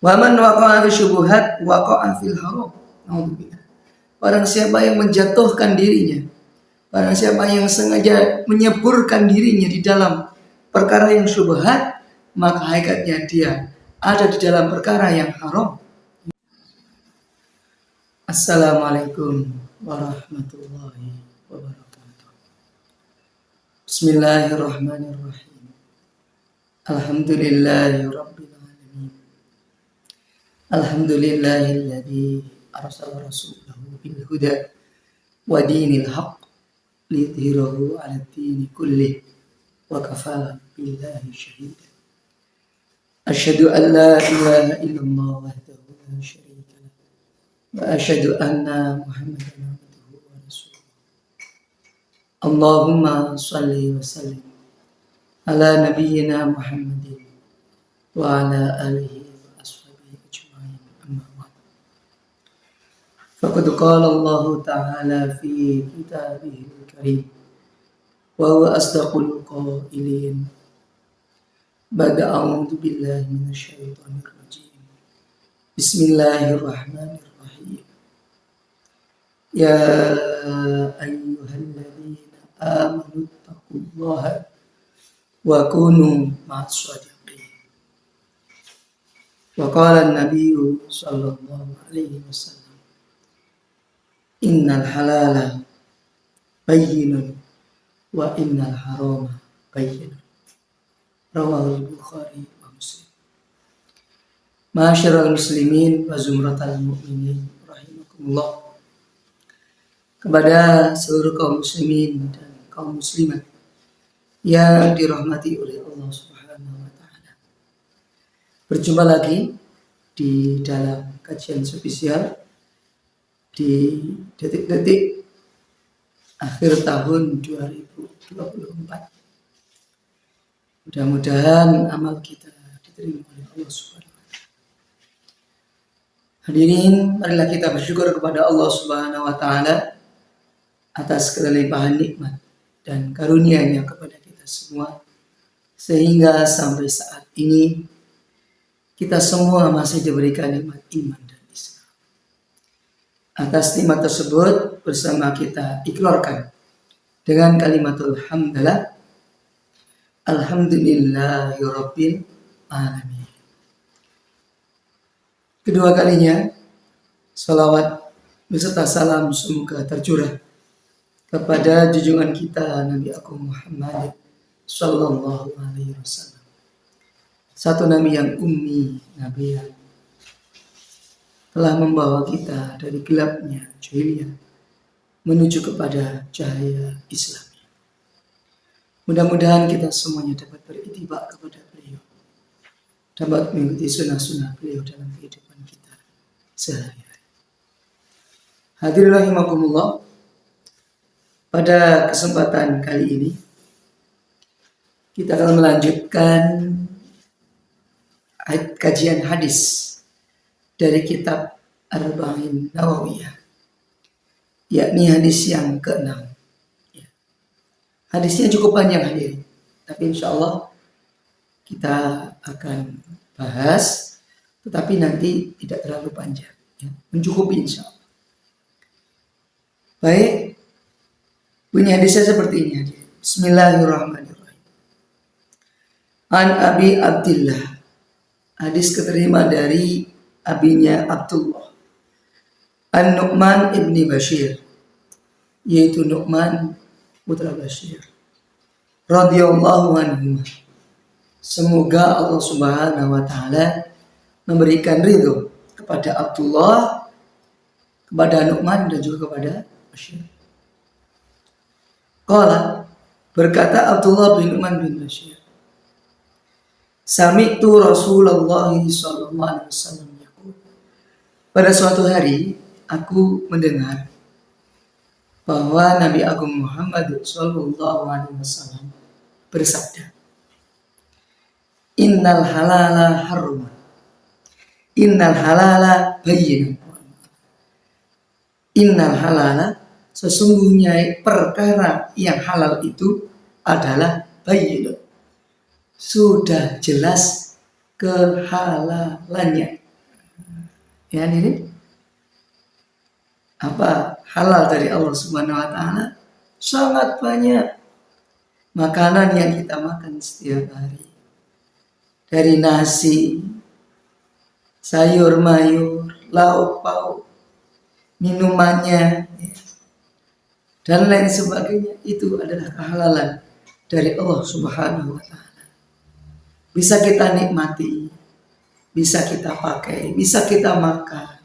Wa man waqa'a fi syubhat waqa'a fil haram. Alhamdulillah. Barang siapa yang menjatuhkan dirinya, barang siapa yang sengaja menyeburkan dirinya di dalam perkara yang syubhat, maka hakikatnya dia ada di dalam perkara yang haram. Assalamualaikum warahmatullahi wabarakatuh. Bismillahirrahmanirrahim. Alhamdulillahi rabbil alamin. Alhamdulillahilladzi arsala rasulahu bil huda wa dinil haqq liyudhhirahu 'ala ad-dini kullih wa kafaa billahi shahida. Asyhadu an la ilaha illallah wahdahu la syarika lah wa asyhadu anna Muhammadan abduhu wa rasuluh. Allahumma shalli wa sallim ala nabiyyina Muhammadin wa ala alihi wa ashabihi ajma'in. Amma ba'd. Faqad qala Allah ta'ala fi kitabihil karim wa huwa asdaqul qailin. Ba'da a'udzu billahi minasyaitonir rajim. Bismillahirrahmanirrahim. Ya ayyuhalladzina amanu taqullaha wa kunu ma'as shadiqin. Wa qala an-nabiyyu sallallahu alaihi wasallam, innal halala bayyinun wa innal harama bayyinun. Rawahul Bukhari wa Muslim. Ma'asyiral muslimin wa zumratal mu'minin rahimakumullah. Kepada seluruh kaum muslimin dan kaum muslimat yang dirahmati oleh Allah Subhanahu wa taala. Berjumpa lagi di dalam kajian spesial di detik-detik akhir tahun 2024. Mudah-mudahan amal kita diterima oleh Allah Subhanahu wa taala. Hadirin, marilah kita bersyukur kepada Allah Subhanahu wa taala atas kelimpahan nikmat dan karunia-Nya kepada kita semua, sehingga sampai saat ini kita semua masih diberikan nikmat iman dan Islam. Atas nikmat tersebut bersama kita ikrarkan dengan kalimatul hamdalah, alhamdulillahirabbil alamin. Kedua kalinya salawat beserta salam semoga tercurah kepada junjungan kita Nabi Agung Muhammad sallallahu alaihi wasallam. Satu nabi yang ummi, nabi yang telah membawa kita dari gelapnya jahiliyah menuju kepada cahaya Islam. Mudah-mudahan kita semuanya dapat beritibak kepada beliau, dapat mengikuti sunnah-sunnah beliau dalam kehidupan kita sehari-hari. Hadirin rahimakumullah, pada kesempatan kali ini kita akan melanjutkan kajian hadis dari kitab Arba'in Nawawiyah, yakni hadis yang ke-6. Hadisnya cukup panjang hadirin, tapi insya Allah kita akan bahas, tetapi nanti tidak terlalu panjang, ya, mencukupi insya Allah. Baik, bunyi hadisnya seperti ini hadirin. Bismillahirrahmanirrahim. An Abi Abdillah, hadis keterima dari abinya Abdullah, An Nu'man ibni Bashir, yaitu Nu'man putra Bashir, radhiyallahu anhu. Semoga Allah Subhanahu wa taala memberikan ridho kepada Abdullah, kepada Nu'man dan juga kepada Bashir. Qala, berkata Abdullah bin Nu'man bin Bashir, sami'tu Rasulullah sallallahu alaihi wasallam yaqul. Pada suatu hari aku mendengar bahwa Nabi Agung Muhammad sallallahu alaihi wasallam bersabda, innal halala haruman, innal halala bayyinun, innal halala, sesungguhnya perkara yang halal itu adalah bayyinun, sudah jelas kehalalannya. Ya hadirin, apa halal dari Allah Subhanahu wa taala? Sangat banyak makanan yang kita makan setiap hari. Dari nasi, sayur mayur, lauk pauk, minumannya, dan lain sebagainya, itu adalah kehalalan dari Allah Subhanahu wa taala. Bisa kita nikmati, bisa kita pakai, bisa kita makan.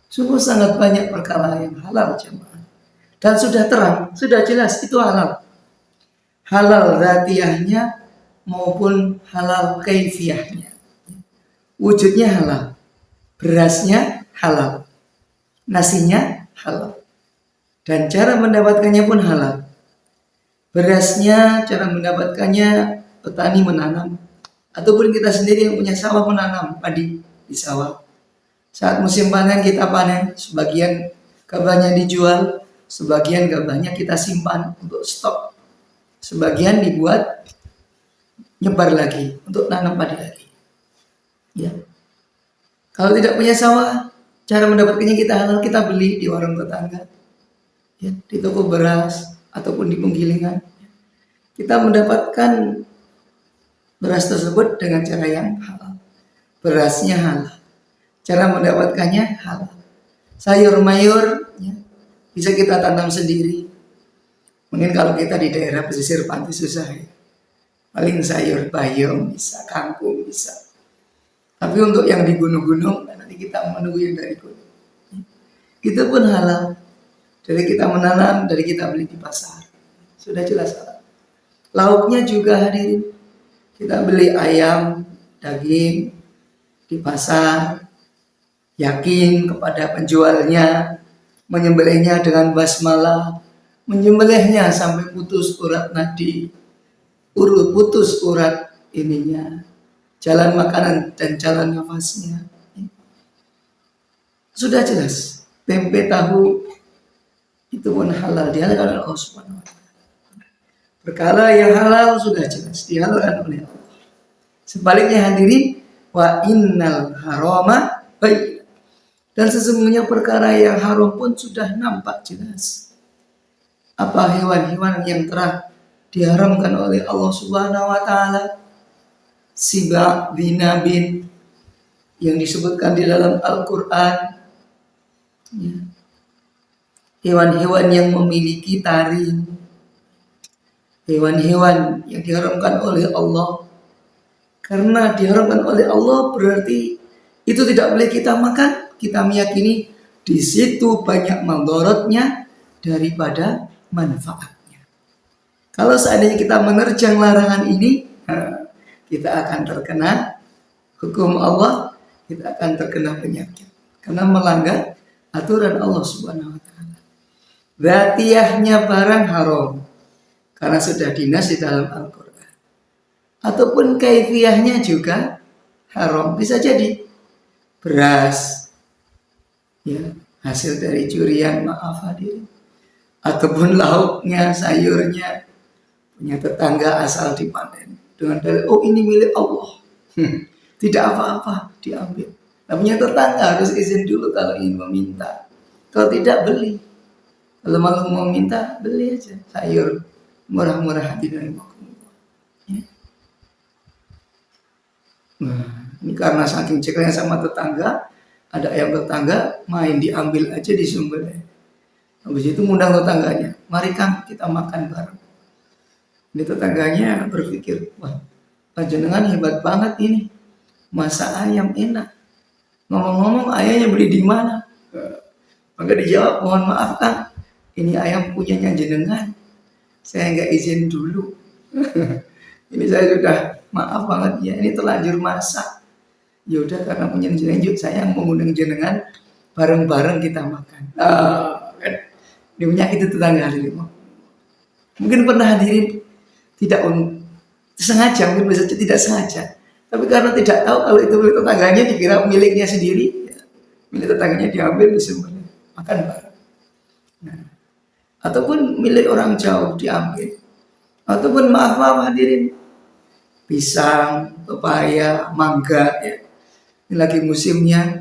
Sungguh sangat banyak perkara yang halal jemaah. Dan sudah terang, sudah jelas itu halal. Halal zatiahnya maupun halal kaifiyahnya. Wujudnya halal, berasnya halal, nasinya halal, dan cara mendapatkannya pun halal. Berasnya, cara mendapatkannya, petani menanam, ataupun kita sendiri yang punya sawah menanam padi di sawah. Saat musim panen kita panen, sebagian gabahnya dijual, sebagian gabahnya kita simpan untuk stok, sebagian dibuat nyebar lagi untuk nanam padi lagi. Ya. Kalau tidak punya sawah, cara mendapatkannya kita halal, kita beli di warung tetangga, ya, di toko beras ataupun di penggilingan. Kita mendapatkan beras tersebut dengan cara yang halal. Berasnya halal, cara mendapatkannya halal. Sayur mayur, ya, bisa kita tanam sendiri. Mungkin kalau kita di daerah pesisir pantai susah, ya. Paling sayur bayam bisa, kangkung bisa. Tapi untuk yang di gunung-gunung, nanti kita menunggu yang dari gunung. Itu pun halal. Dari kita menanam, dari kita beli di pasar. Sudah jelas halal. Lauknya juga hadirin. Kita beli ayam, daging di pasar. Yakin kepada penjualnya. Menyembelihnya dengan basmalah. Menyembelihnya sampai putus urat nadi. Putus urat ininya. Jalan makanan dan jalan nafasnya. Sudah jelas. Tempe tahu itu pun halal, dihalalkan oleh Allah Subhanahu wa taala. Perkara yang halal sudah jelas dihalalkan oleh Allah. Sebaliknya hadirin, wa innal harama baik. Dan sesungguhnya perkara yang haram pun sudah nampak jelas. Apa hewan-hewan yang telah diharamkan oleh Allah Subhanahu wa taala? Siba binabin yang disebutkan di dalam Al-Quran, ya. Hewan-hewan yang memiliki taring, hewan-hewan yang diharamkan oleh Allah. Karena diharamkan oleh Allah berarti itu tidak boleh kita makan. Kita meyakini di situ banyak mandorotnya daripada manfaatnya. Kalau seandainya kita menerjang larangan ini, kita akan terkena hukum Allah, kita akan terkena penyakit karena melanggar aturan Allah Subhanahu wa taala. Zatiahnya barang haram karena sudah dinas di dalam Al-Qur'an. Ataupun kaifiyahnya juga haram, bisa jadi beras, ya, hasil dari curian, maaf hadirin. Ataupun lauknya, sayurnya punya tetangga asal dipanen dengan dalil, oh ini milik Allah, tidak apa-apa, diambil. Namanya tetangga harus izin dulu kalau ingin meminta. Kalau tidak, beli. Kalau malu mau minta, beli aja sayur murah-murah hati dari Allah. Ya. Nah, ini karena saking cekelnya sama tetangga, ada ayam tetangga main diambil aja di sumbernya. Habis itu ngundang tetangganya, mari Kang kita makan bareng. Ini tetangganya berpikir, wah, panjenengan hebat banget ini, masak ayam enak. Ngomong-ngomong ayamnya beli di mana? Maka dijawab, mohon maaf Kang, ini ayam punyanya jenengan, saya nggak izin dulu. Ini saya sudah maaf banget ya, ini terlanjur masak. Ya udah karena punya jenengan, saya mengundang jenengan, bareng-bareng kita makan. Kan? Ini menyakiti tetangga hadirin. Mungkin pernah hadirin tidak sengaja, mungkin bisa tidak sengaja, tapi karena tidak tahu kalau itu milik tetangganya, dikira miliknya sendiri, ya, milik tetangganya diambil disembelih, makan bareng. Nah, ataupun milik orang jauh diambil, ataupun maaf hadirin, pisang, pepaya, mangga, ya, ini lagi musimnya,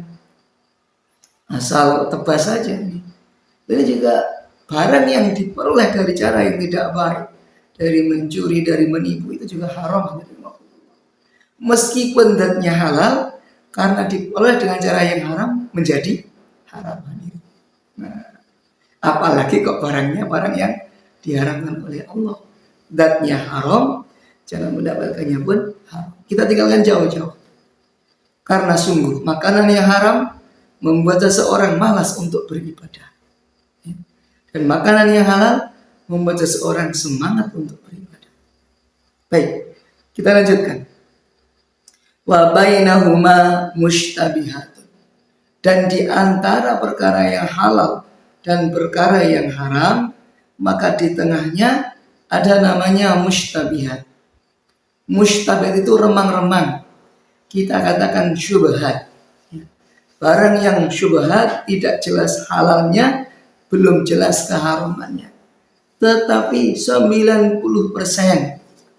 asal tebas saja. Ini juga barang yang diperoleh dari cara yang tidak baik, dari mencuri, dari menipu, itu juga haram. Meskipun zatnya halal, karena diperoleh dengan cara yang haram menjadi haram. Nah, apalagi kok barangnya barang yang diharamkan oleh Allah, zatnya haram, cara mendapatkannya pun haram. Kita tinggalkan jauh-jauh. Karena sungguh makanan yang haram membuat seseorang malas untuk beribadah. Dan makanan yang halal membuat seseorang semangat untuk beribadah. Baik, kita lanjutkan. Wa bainahuma mushtabihatun. Dan di antara perkara yang halal dan perkara yang haram, maka di tengahnya ada namanya mushtabihat. Mushtabihat itu remang-remang. Kita katakan syubhat. Barang yang syubhat tidak jelas halalnya, belum jelas keharamannya. Tetapi 90%,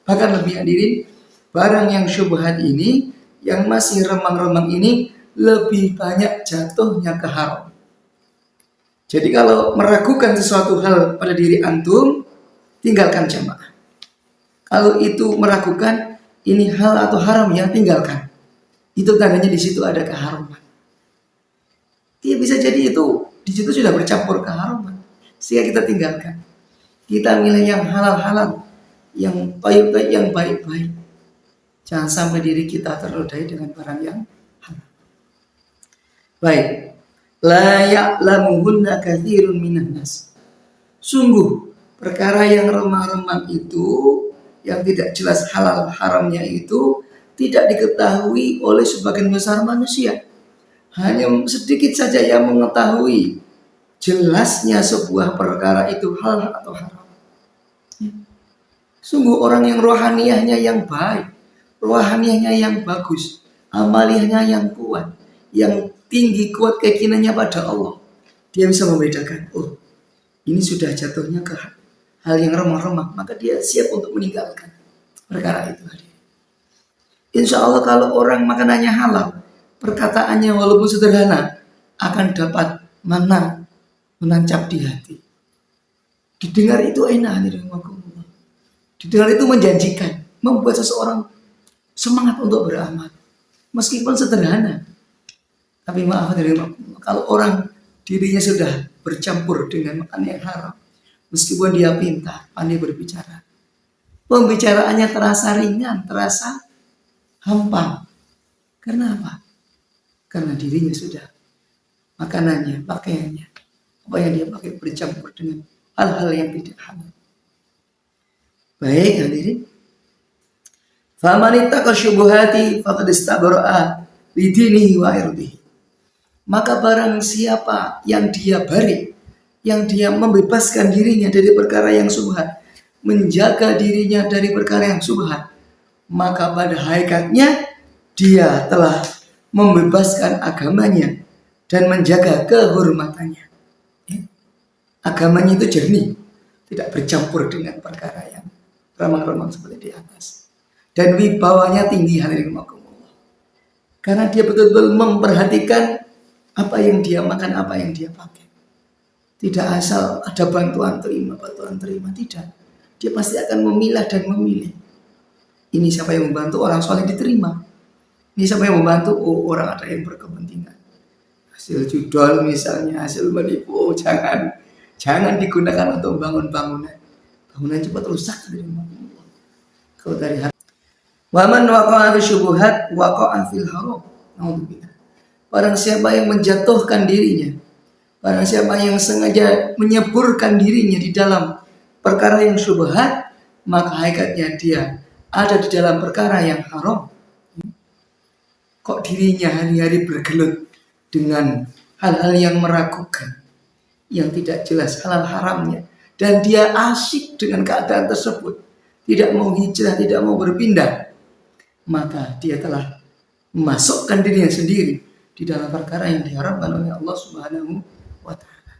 bahkan lebih hadirin, barang yang syubhat ini, yang masih remang-remang ini, lebih banyak jatuhnya ke haram. Jadi kalau meragukan sesuatu hal pada diri antum, tinggalkan jamaah. Kalau itu meragukan ini hal atau haram, ya tinggalkan. Itu tandanya di situ ada keharaman. Dia bisa jadi itu di situ sudah bercampur keharaman, sehingga kita tinggalkan. Kita milih yang halal-halal, yang baik-baik, yang baik-baik. Jangan sampai diri kita ternodai dengan barang yang haram. Baik, la ya'lamuhunna katsirun minan nas. Sungguh perkara yang remang-remang itu, yang tidak jelas halal haramnya itu, tidak diketahui oleh sebagian besar manusia. Hanya sedikit saja yang mengetahui jelasnya sebuah perkara itu halal atau haram. Sungguh orang yang rohaniyahnya yang baik, rohaniyahnya yang bagus, amaliyahnya yang kuat, yang tinggi kuat keyakinannya pada Allah, dia bisa membedakan, oh ini sudah jatuhnya ke hal yang remah-remah, maka dia siap untuk meninggalkan perkara itu. Insya Allah kalau orang makanannya halal, perkataannya walaupun sederhana akan dapat mana menancap di hati. Didengar itu enak, didengar itu menjanjikan, membuat seseorang semangat untuk beramal, meskipun sederhana. Tapi maaf kalau orang dirinya sudah bercampur dengan makanan yang haram, meskipun dia pintar, pandai berbicara, pembicaraannya terasa ringan, terasa hampa. Karena apa? Karena dirinya sudah makanannya, pakaiannya, apa yang dia pakai bercampur dengan hal-hal yang tidak halal. Baik hadirin. Faman ittaqa syubuhati faqad istabra'a li dinihi wa irdihi. Maka barang siapa yang dia bari, yang dia membebaskan dirinya dari perkara yang syubhat, menjaga dirinya dari perkara yang syubhat, maka pada hakikatnya dia telah membebaskan agamanya dan menjaga kehormatannya. Agamanya itu jernih, tidak bercampur dengan perkara yang remang-remang seperti di atas. Dan wibawanya tinggi, hadirin rahimakumullah. Karena dia betul-betul memperhatikan apa yang dia makan, apa yang dia pakai. Tidak asal ada bantuan terima, tidak. Dia pasti akan memilah dan memilih. Ini siapa yang membantu, orang soleh diterima. Ini siapa yang membantu, oh orang ada yang berkepentingan. Hasil judol misalnya, hasil menipu, jangan digunakan untuk membangun bangunan. Bangunan cepat rusak. Kalau dari hati. Waman waqa'a fi syubuhat waqa'a fil haram. Naudzubillah. Barang siapa yang menjatuhkan dirinya, barang siapa yang sengaja menyeburkan dirinya di dalam perkara yang syubhat, maka hakikatnya dia ada di dalam perkara yang haram. Kok dirinya hari-hari bergelut dengan hal-hal yang meragukan, yang tidak jelas halal haramnya, dan dia asyik dengan keadaan tersebut, tidak mau hijrah, tidak mau berpindah, maka dia telah memasukkan dirinya sendiri di dalam perkara yang diharapkan oleh Allah Subhanahu wa Ta'ala.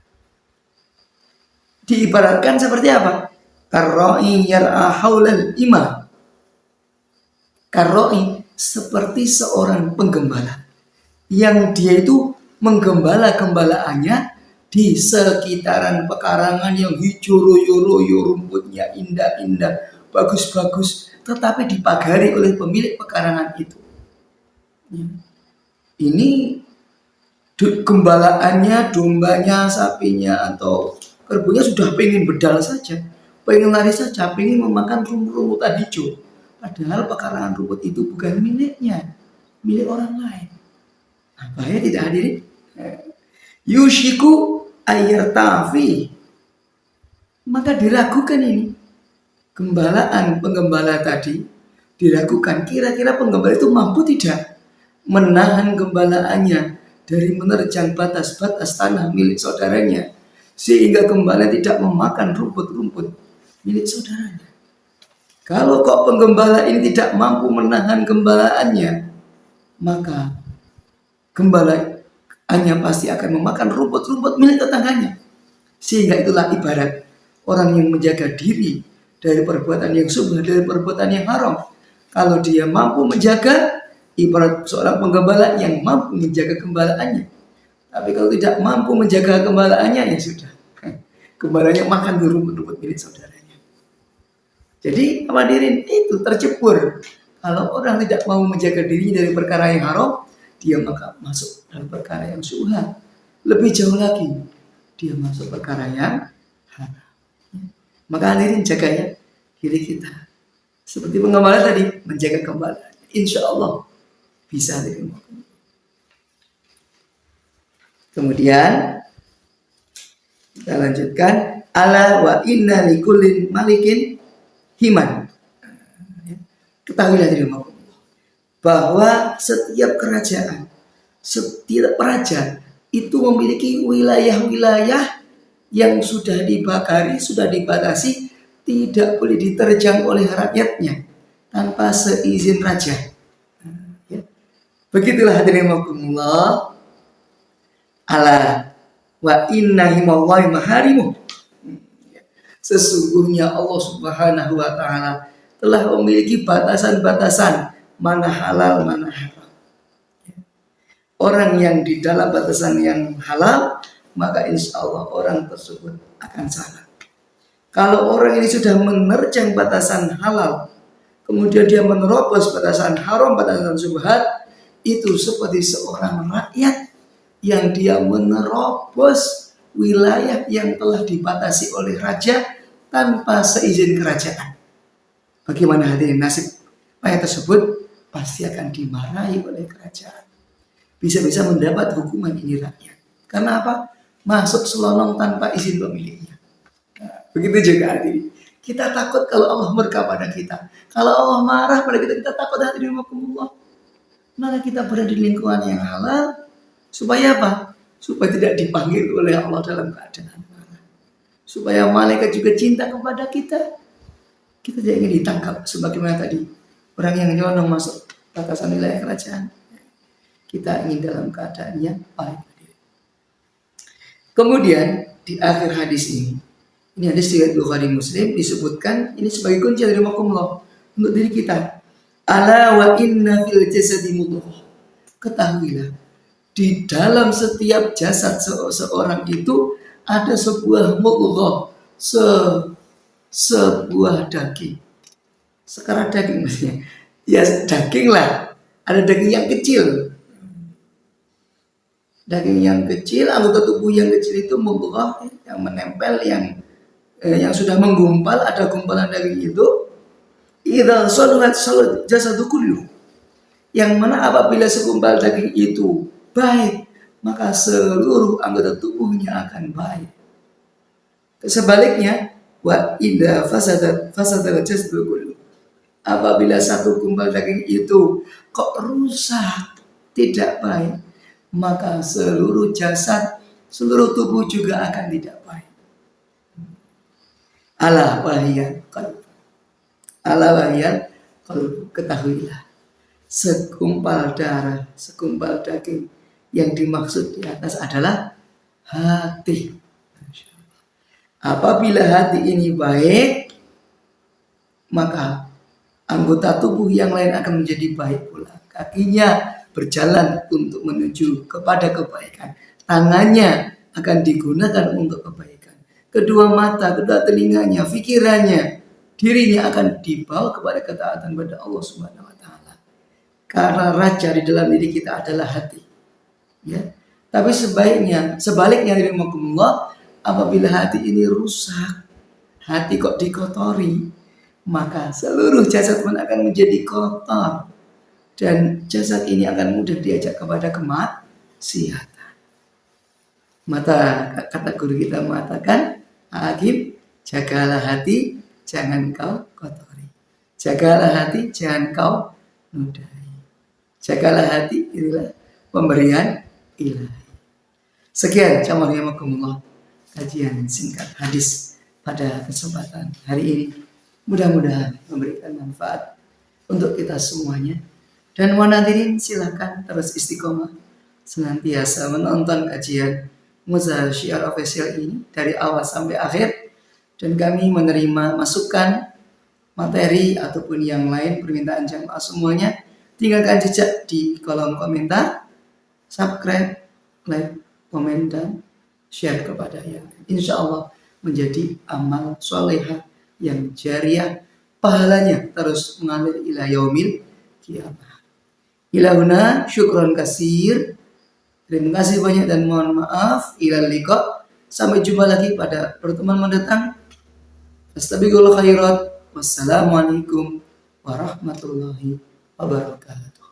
Diibaratkan seperti apa? Karra'i yar'a haulal imam. Karra'i seperti seorang penggembala yang dia itu menggembala-gembalaannya di sekitaran pekarangan yang hijau royo-royo, rumputnya indah-indah, bagus-bagus, tetapi dipagari oleh pemilik pekarangan itu. Ini gembalaannya, dombanya, sapinya, atau kerbaunya sudah pengen bedal saja, pengen lari saja, pengen memakan rumput-rumputan hijau. Padahal pekarangan rumput itu bukan miliknya, milik orang lain. Nah, bahaya tidak hadirin? Yushiku ayartafi, maka diragukan ini penggembala tadi diragukan, kira-kira penggembala itu mampu tidak menahan gembalaannya dari menerjang batas-batas tanah milik saudaranya, sehingga gembala tidak memakan rumput-rumput milik saudaranya. Kalau kok penggembala ini tidak mampu menahan gembalaannya, maka gembala hanya pasti akan memakan rumput-rumput milik tetangganya. Sehingga itulah ibarat orang yang menjaga diri dari perbuatan yang subha, dari perbuatan yang haram. Kalau dia mampu menjaga, ibarat seorang penggembala yang mampu menjaga gembalaannya. Tapi kalau tidak mampu menjaga gembalaannya, ya sudah, gembalanya makan rumput-rumput milik saudaranya. Jadi hadirin, itu tercebur. Kalau orang tidak mau menjaga dirinya dari perkara yang haram, dia maka masuk dalam perkara yang syubhat. Lebih jauh lagi, dia masuk perkara yang haram. Maka hadirin, jaga ya diri kita. Seperti penggembala tadi, menjaga gembala. Insya Allah bisa hadirin. Kemudian kita lanjutkan, ala wa inna likullin malikin himan. Ketahuilah hadirin bahwa setiap kerajaan, setiap raja itu memiliki wilayah-wilayah yang sudah dibakari, sudah dibatasi, tidak boleh diterjang oleh rakyatnya tanpa seizin raja. Begitulah hadirin rahimakumullah. Ala wa inna himallahi maharimuh. Sesungguhnya Allah Subhanahu wa taala telah memiliki batasan-batasan mana halal, mana haram. Orang yang di dalam batasan yang halal, maka insya Allah orang tersebut akan selamat. Kalau orang ini sudah menerjang batasan halal, kemudian dia menerobos batasan haram, batasan syubhat, itu seperti seorang rakyat yang dia menerobos wilayah yang telah dibatasi oleh raja tanpa seizin kerajaan. Bagaimana hadirin nasib rakyat tersebut? Pasti akan dimarahi oleh kerajaan. Bisa-bisa mendapat hukuman ini rakyat. Karena apa? Masuk selonong tanpa izin pemiliknya. Nah, begitu juga hadirin. Kita takut kalau Allah murka pada kita. Kalau Allah marah pada kita, kita takut hadirin rahimakumullah. Maka kita berada di lingkungan yang halal. Supaya apa? Supaya tidak dipanggil oleh Allah dalam keadaan marah. Supaya malaikat juga cinta kepada kita. Kita tidak ingin ditangkap sebagaimana tadi. Orang yang nyelonong masuk batasan wilayah kerajaan. Kita ingin dalam keadaan yang baik. Kemudian di akhir hadis ini hadis riwayat Bukhari Muslim, disebutkan ini sebagai kunci dari makumullah untuk diri kita. Ala wa inna fil jasadi mudghah. Ketahuilah, di dalam setiap jasad seorang itu ada sebuah mudghah, sebuah daging. Sekarang daging maksudnya, ya daging lah. Ada daging yang kecil. Daging yang kecil, anggota tubuh yang kecil itu mudghah, yang menempel, yang sudah menggumpal, ada gumpalan daging itu. Idza saluhat salat jasadu kullu. Yang mana apabila segumpal daging itu baik, maka seluruh anggota tubuhnya akan baik. Sebaliknya, wa idza fasadat jasadu kullu. Apabila satu gumpal daging itu kok rusak, tidak baik, maka seluruh jasad, seluruh tubuh juga akan tidak baik. Ala wahiyat qalb. Ala wahiyat qalb. Ketahuilah, segumpal darah, segumpal daging yang dimaksud di atas adalah hati. Apabila hati ini baik, maka anggota tubuh yang lain akan menjadi baik pula. Kakinya, berjalan untuk menuju kepada kebaikan. Tangannya akan digunakan untuk kebaikan. Kedua mata, kedua telinganya, pikirannya, dirinya akan dibawa kepada ketaatan pada Allah Subhanahu wa taala. Karena raja di dalam diri kita adalah hati. Ya. Tapi sebaliknya rahimakumullah, apabila hati ini rusak, hati kok dikotori, maka seluruh jasad pun akan menjadi kotor. Dan jasad ini akan mudah diajak kepada kemaksiatan. Kata guru kita mengatakan, Hakim, jagalah hati, jangan kau kotori. Jagalah hati, jangan kau nodai. Jagalah hati, inilah pemberian ilahi. Sekian, jazakumullah kajian singkat hadis pada kesempatan hari ini. Mudah-mudahan memberikan manfaat untuk kita semuanya. Dan wanadirin, silakan terus istiqomah senantiasa menonton kajian Muzaharoh Syiar Official ini dari awal sampai akhir. Dan kami menerima masukan, materi ataupun yang lain, permintaan jamaah semuanya. Tinggalkan jejak di kolom komentar, subscribe, like, komen, dan share kepada yang lain. Insya Allah menjadi amal solehah yang jariah, pahalanya terus mengalir ila yaumil qiyamah. Ilahuna syukron kasir. Terima kasih banyak dan mohon maaf. Ilal liqa. Sampai jumpa lagi pada pertemuan mendatang. Astaghfirullah khairat. Wassalamualaikum warahmatullahi wabarakatuh.